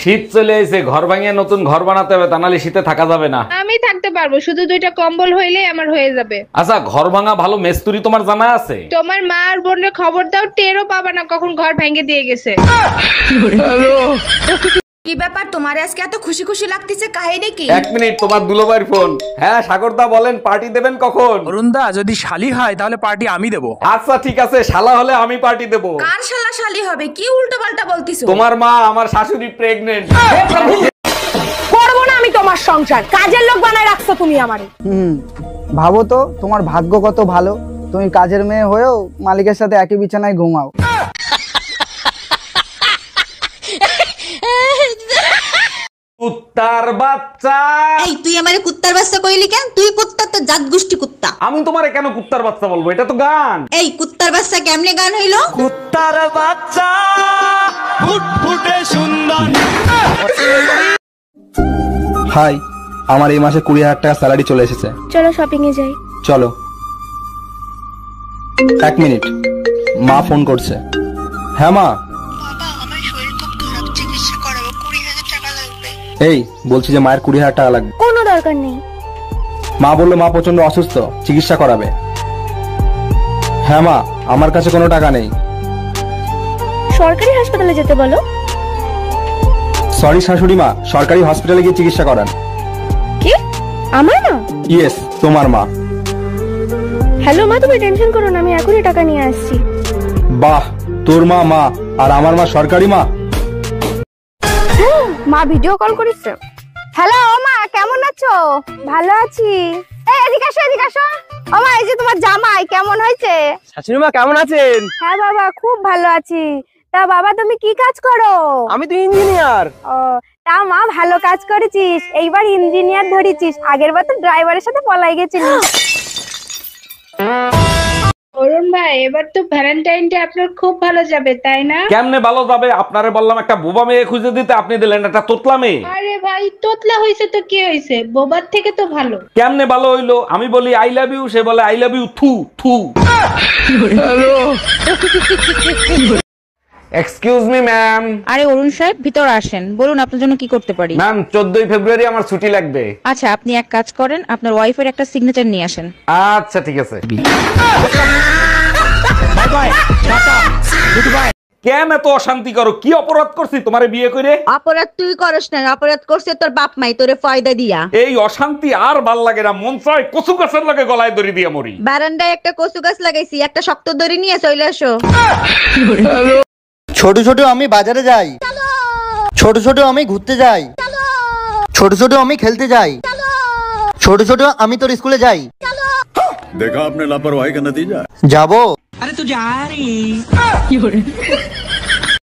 শীত চলে এসে, ঘর ভাঙিয়ে নতুন ঘর বানাতে হবে, তা নাহলে শীতে থাকা যাবে না। আমি থাকতে পারবো, শুধু 2টা কম্বল হইলেই আমার হয়ে যাবে। আচ্ছা, ঘর ভাঙা ভালো মিস্ত্রি তোমার জানা আছে? তোমার মা আর বোনের খবর দাও, টেরও পাবা না কখন ঘর ভেঙে দিয়ে গেছে। কি ব্যাপার তোমার আজকে এত খুশি খুশি লাগতেছে, কাহিনী কি? 1 মিনিট, তোমার দুলোবাইর ফোন। হ্যাঁ সাগরদা বলেন, পার্টি দেবেন কখন? অরুণদা, যদি শালি হয় তাহলে পার্টি আমি দেবো। আচ্ছা ঠিক আছে, শালা হলে আমি পার্টি দেবো। কার শালা শালি হবে? কি উল্টো পাল্টা বলতিছো? তোমার মা, আমার শাশুড়ি প্রেগনেন্ট। করবো না আমি তোমার সংসার, কাজের লোক বানায় রাখছো তুমি আমারে। ভাবো তো তোমার ভাগ্য কত ভালো, তুমি কাজের মেয়ে হয়েও মালিকের সাথে একই বিছানায় ঘুমাও। কুত্তার বাচ্চা। এই তুই আমারে কুত্তার বাচ্চা কইলি কেন? তুই কুত্তা তো জাত গোষ্ঠী কুত্তা। আমি তোমারে কেন কুত্তার বাচ্চা বলবো? এটা তো গান। এই কুত্তার বাচ্চা কেমনে গান হইলো? কুত্তার বাচ্চা ফুটফুটে সুন্দর। হাই, আমার এই মাসে 20,000 টাকা স্যালারি চলে এসেছে। চলো শপিং এ যাই। চলো। 1 মিনিট, মা ফোন করছে। হ্যাঁ মা। এই বলছি যে মায়ের 20,000 টাকা লাগবে। কোনো দরকার নেই। মা বললো মা প্রচন্ড অসুস্থ, চিকিৎসা করাবে। হ্যাঁ মা, আমার কাছে কোনো টাকা নেই। সরকারি হাসপাতালে যেতে বলো। সরি শাশুড়ি মা, সরকারি হসপিটালে গিয়ে চিকিৎসা করান। কি? আমার মা? ইয়েস, তোমার মা। হ্যালো মা, তুমি টেনশন করো না, আমি এখনই টাকা নিয়ে আসছি। বাহ, তোর মা মা আর আমার মা সরকারি মা। মা ভিডিও কল করেছে। হ্যালো মা, কেমন আছো? ভালো আছি। এই এদিকে আসো, এদিকে আসো। ও মা, এই যে তোমার জামাই, কেমন হয়েছে? শাশুড়ি মা কেমন আছেন? হ্যাঁ বাবা, খুব ভালো আছি। তা বাবা তুমি কি কাজ করো? আমি তো ইঞ্জিনিয়ার। ও, তা মা ভালো কাজ করেছিস, এইবার ইঞ্জিনিয়ার ধরেছিস, আগের বার তো ড্রাইভারের সাথে পলাই গেছিলিস। অরুণ ভাই, এবার তো ভ্যালেন্টাইন ডে আপনার খুব ভালো যাবে, তাই না? কেমনে ভালো যাবে? আপনারে বললাম একটা বোবা মেয়ে খুঁজে দিতে, আপনি দিলেন একটা তোতলা মেয়ে। আরে ভাই, তোতলা হয়েছে তো কি হয়েছে, বোবার থেকে তো ভালো। কেমনে ভালো হইলো? আমি বলি আই লাভ ইউ, সে বলে আই লাভ ইউ থু থু। Excuse me ma'am. আরে অরুণ সাহেব, ভিতর আসেন, বলুন আপনার জন্য কি করতে পারি। ম্যাম, 14 ফেব্রুয়ারি আমার ছুটি লাগবে। আচ্ছা, আপনি এক কাজ করেন, আপনার ওয়াইফের একটা সিগনেচার নিয়ে আসেন। আচ্ছা ঠিক আছে। কেন এত অশান্তি করো? কি অপরাধ করছি তোমারে বিয়ে করে? অপরাধ তুই করস না, অপরাধ করছে তোর বাপ মাই তোরে ফয়দা দিয়া। এই অশান্তি আর ভাল লাগে না, মন চায় কচু গাছের লাগে গলায় দড়ি দিয়ে মরি। বারান্দায় একটা কচু গাছ লাগাইছি, একটা শক্ত দড়ি নিয়ে চলে আসো। ছোট ছোট আমি বাজারে যাই, ছোট ছোট আমি ঘুরতে যাই, ছোট ছোট আমি খেলতে যাই, ছোট ছোট আমি তোর স্কুলে যাই। देखा आपने लापरवाही का नतीजा। যাবো। আরে তুই যা রে।